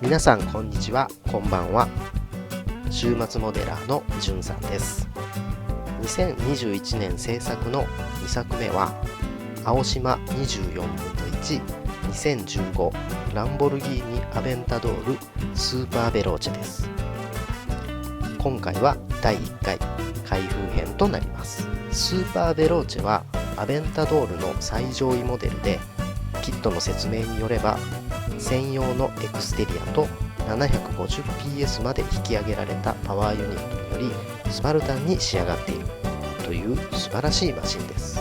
皆さんこんにちは、こんばんは。週末モデラーのじゅんさんです。2021年制作の2作目は青島24分の1 2015ランボルギーニアベンタドールスーパーベローチェです。今回は第1回開封編となります。スーパーベローチェはアベンタドールの最上位モデルで、キットの説明によれば専用のエクステリアと 750PS まで引き上げられたパワーユニットによりスパルタンに仕上がっているという素晴らしいマシンです。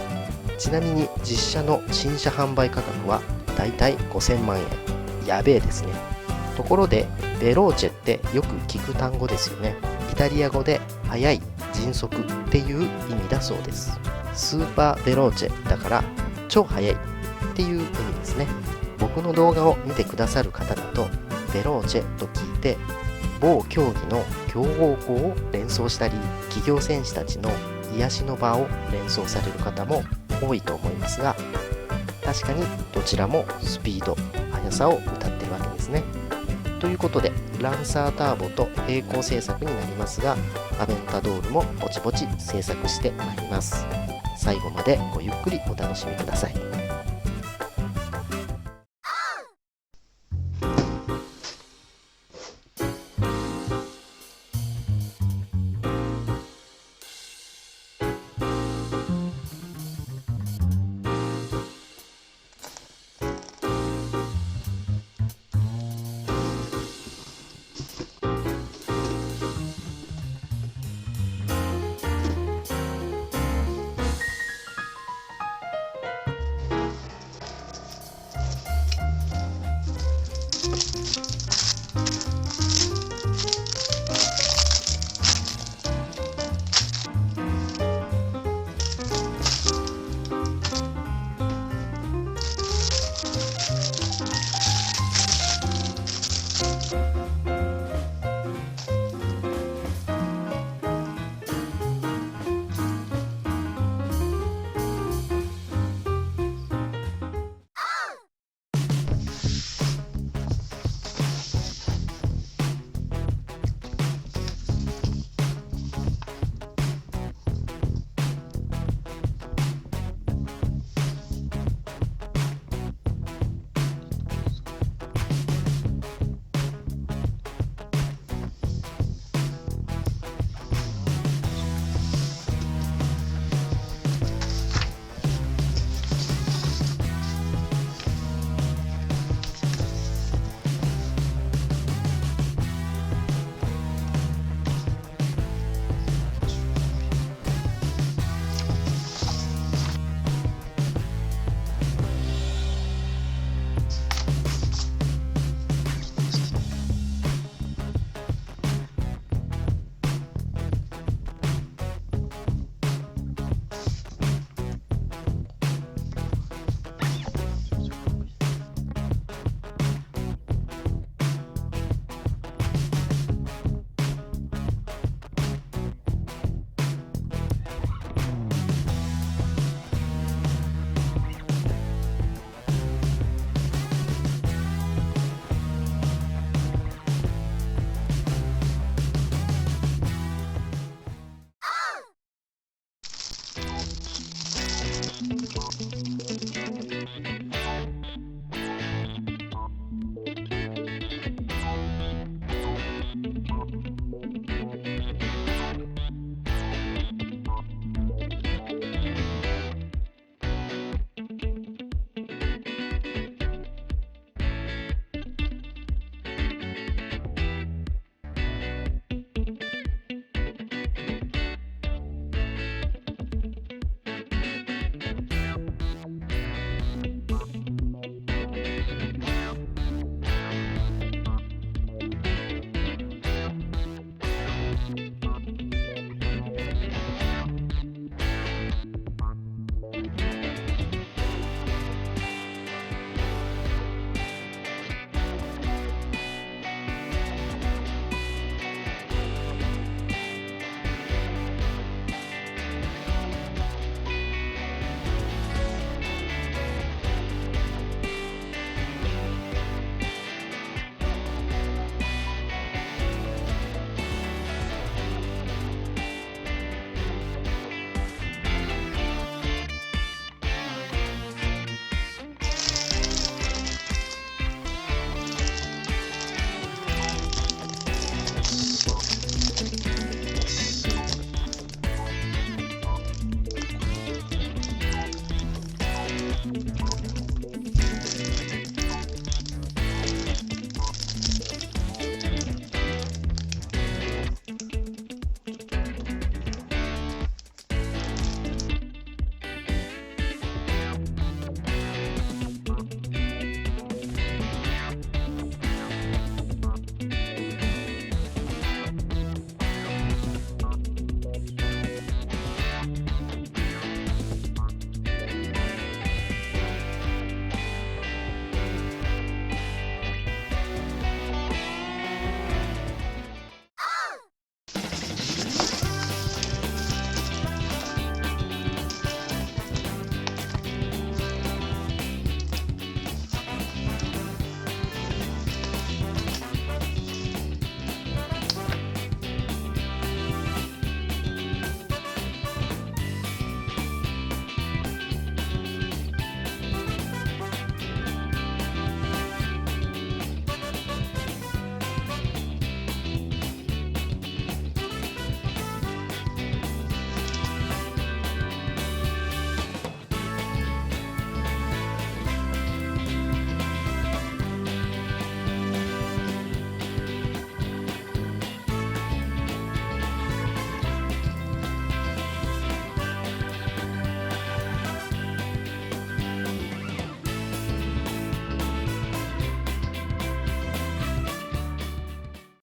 ちなみに実車の新車販売価格はだいたい5000万円。やべえですね。ところでベローチェってよく聞く単語ですよね。イタリア語で速い、迅速っていう意味だそうです。スーパーベローチェだから超速いっていう意味ですね。僕の動画を見てくださる方だとベローチェと聞いて某競技の強豪校を連想したり、企業選手たちの癒しの場を連想される方も多いと思いますが、確かにどちらもスピード、速さを謳ってるわけですね。ということでランサーターボと並行制作になりますが、アベンタドールもぼちぼち制作してまいります。最後までごゆっくりお楽しみください。